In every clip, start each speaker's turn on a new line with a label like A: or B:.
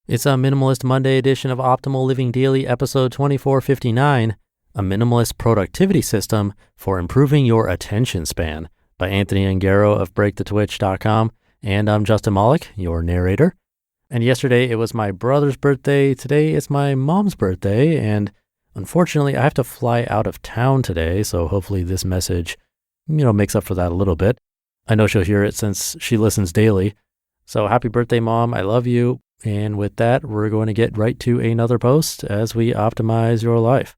A: It's a Minimalist Monday edition of Optimal Living Daily, episode 2459, A Minimalist Productivity System for Improving Your Attention Span by Anthony Ongaro of BreakTheTwitch.com. And I'm Justin Malik, your narrator. And yesterday it was my brother's birthday. Today it's my mom's birthday. And unfortunately, I have to fly out of town today. So hopefully this message, makes up for that a little bit. I know she'll hear it since she listens daily. So happy birthday, Mom. I love you. And with that, we're going to get right to another post as we optimize your life.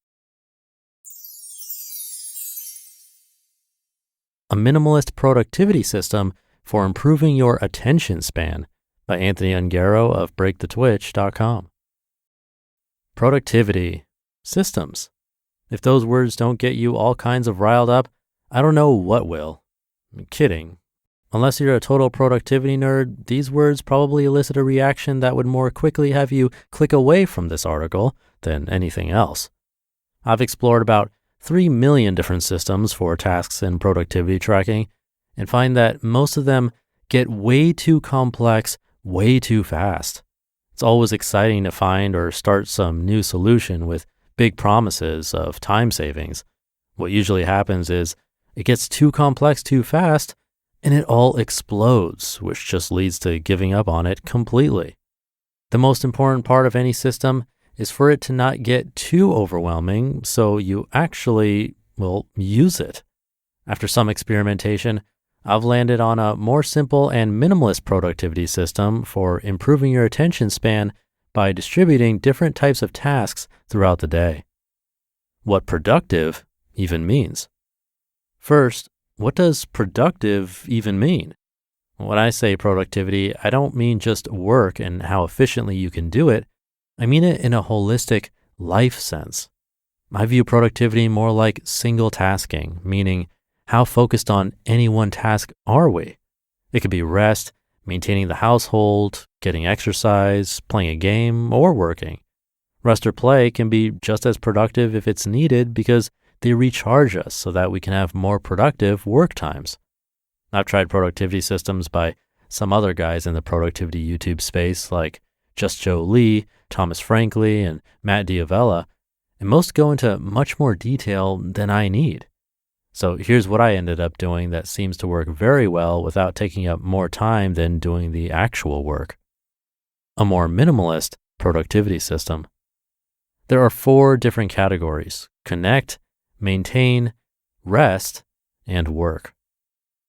A: A Minimalist Productivity System for Improving Your Attention Span by Anthony Ongaro of BreakTheTwitch.com. Productivity. Systems. If those words don't get you all kinds of riled up, I don't know what will. I'm kidding. Unless you're a total productivity nerd, these words probably elicit a reaction that would more quickly have you click away from this article than anything else. I've explored about 3 million different systems for tasks and productivity tracking and find that most of them get way too complex, way too fast. It's always exciting to find or start some new solution with big promises of time savings. What usually happens is it gets too complex too fast, and it all explodes, which just leads to giving up on it completely. The most important part of any system is for it to not get too overwhelming, so you actually, use it. After some experimentation, I've landed on a more simple and minimalist productivity system for improving your attention span by distributing different types of tasks throughout the day. What productive even means. First, what does productive even mean? When I say productivity, I don't mean just work and how efficiently you can do it. I mean it in a holistic life sense. I view productivity more like single tasking, meaning how focused on any one task are we? It could be rest, maintaining the household, getting exercise, playing a game, or working. Rest or play can be just as productive if it's needed because they recharge us so that we can have more productive work times. I've tried productivity systems by some other guys in the productivity YouTube space like Just Joe Lee, Thomas Franklin, and Matt Diavella, and most go into much more detail than I need. So here's what I ended up doing that seems to work very well without taking up more time than doing the actual work. A more minimalist productivity system. There are 4 different categories: connect, maintain, rest, and work.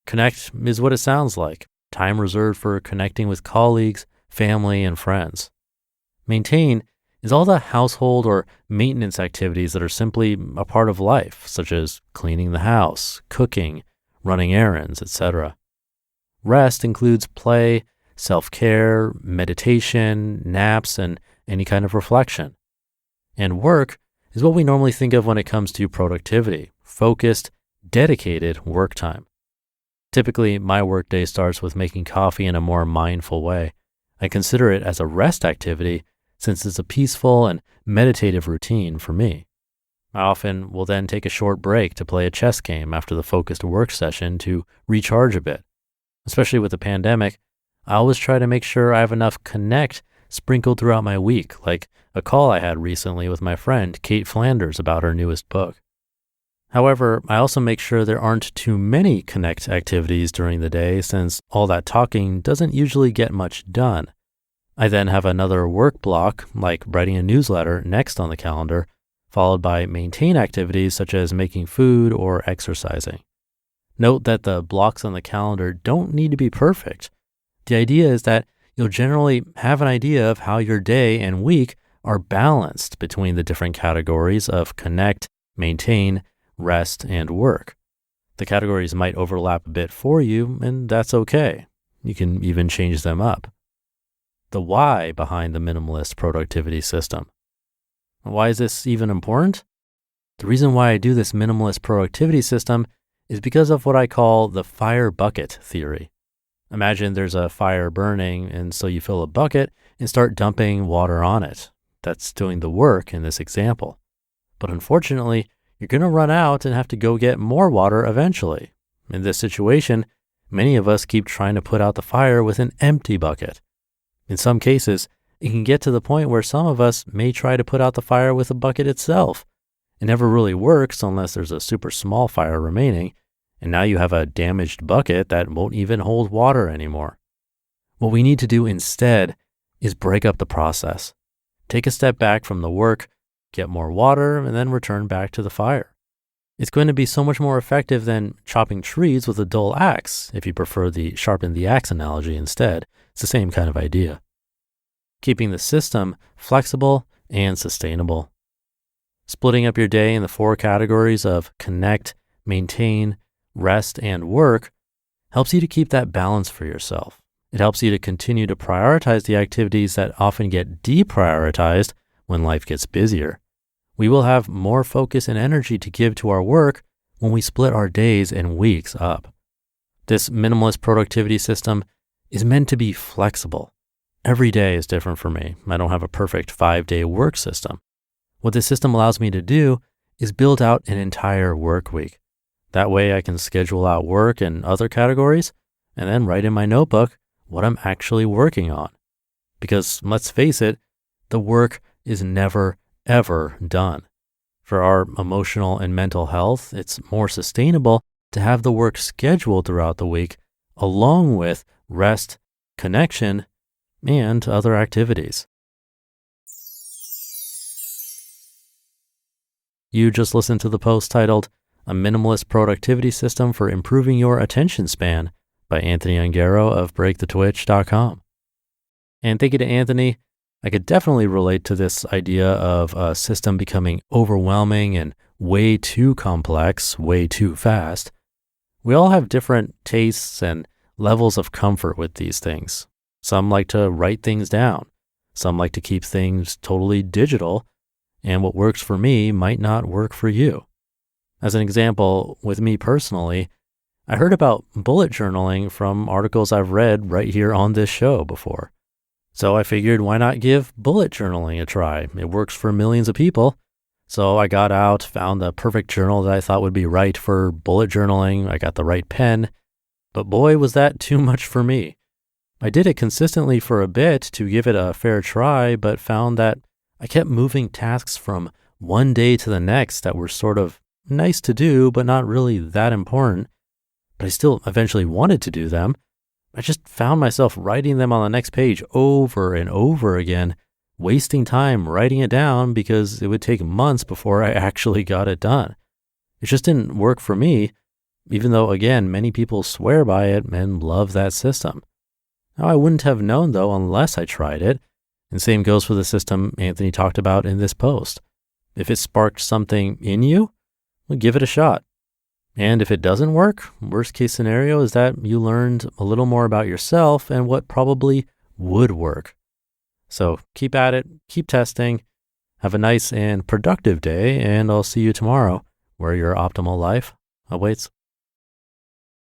A: Connect is what it sounds like, time reserved for connecting with colleagues, family, and friends. Maintain is all the household or maintenance activities that are simply a part of life, such as cleaning the house, cooking, running errands, etc. Rest includes play, self-care, meditation, naps, and any kind of reflection. And work is what we normally think of when it comes to productivity, focused, dedicated work time. Typically, my workday starts with making coffee in a more mindful way. I consider it as a rest activity since it's a peaceful and meditative routine for me. I often will then take a short break to play a chess game after the focused work session to recharge a bit. Especially with the pandemic, I always try to make sure I have enough connect sprinkled throughout my week, like a call I had recently with my friend Kate Flanders about her newest book. However, I also make sure there aren't too many connect activities during the day since all that talking doesn't usually get much done. I then have another work block, like writing a newsletter, next on the calendar, followed by maintain activities such as making food or exercising. Note that the blocks on the calendar don't need to be perfect. The idea is that you'll generally have an idea of how your day and week are balanced between the different categories of connect, maintain, rest, and work. The categories might overlap a bit for you, and that's okay. You can even change them up. The why behind the minimalist productivity system. Why is this even important? The reason why I do this minimalist productivity system is because of what I call the fire bucket theory. Imagine there's a fire burning, and so you fill a bucket and start dumping water on it. That's doing the work in this example. But unfortunately, you're going to run out and have to go get more water eventually. In this situation, many of us keep trying to put out the fire with an empty bucket. In some cases, it can get to the point where some of us may try to put out the fire with a bucket itself. It never really works unless there's a super small fire remaining, and now you have a damaged bucket that won't even hold water anymore. What we need to do instead is break up the process. Take a step back from the work, get more water, and then return back to the fire. It's going to be so much more effective than chopping trees with a dull axe, if you prefer the sharpen the axe analogy instead. It's the same kind of idea. Keeping the system flexible and sustainable. Splitting up your day in the 4 categories of connect, maintain, rest, and work helps you to keep that balance for yourself. It helps you to continue to prioritize the activities that often get deprioritized when life gets busier. We will have more focus and energy to give to our work when we split our days and weeks up. This minimalist productivity system is meant to be flexible. Every day is different for me. I don't have a perfect 5-day work system. What this system allows me to do is build out an entire work week. That way I can schedule out work in other categories and then write in my notebook what I'm actually working on. Because let's face it, the work is never, ever done. For our emotional and mental health, it's more sustainable to have the work scheduled throughout the week along with rest, connection, and other activities. You just listened to the post titled A Minimalist Productivity System for Improving Your Attention Span by Anthony Ongaro of BreakTheTwitch.com. And thank you to Anthony. I could definitely relate to this idea of a system becoming overwhelming and way too complex, way too fast. We all have different tastes and levels of comfort with these things. Some like to write things down. Some like to keep things totally digital. And what works for me might not work for you. As an example, with me personally, I heard about bullet journaling from articles I've read right here on this show before. So I figured, why not give bullet journaling a try? It works for millions of people. So I got out, found the perfect journal that I thought would be right for bullet journaling. I got the right pen. But boy, was that too much for me. I did it consistently for a bit to give it a fair try, but found that I kept moving tasks from one day to the next that were sort of nice to do, but not really that important. But I still eventually wanted to do them. I just found myself writing them on the next page over and over again, wasting time writing it down because it would take months before I actually got it done. It just didn't work for me, even though, again, many people swear by it and love that system. Now, I wouldn't have known, though, unless I tried it. And same goes for the system Anthony talked about in this post. If it sparked something in you, well, give it a shot. And if it doesn't work, worst case scenario is that you learned a little more about yourself and what probably would work. So keep at it, keep testing, have a nice and productive day, and I'll see you tomorrow where your optimal life awaits.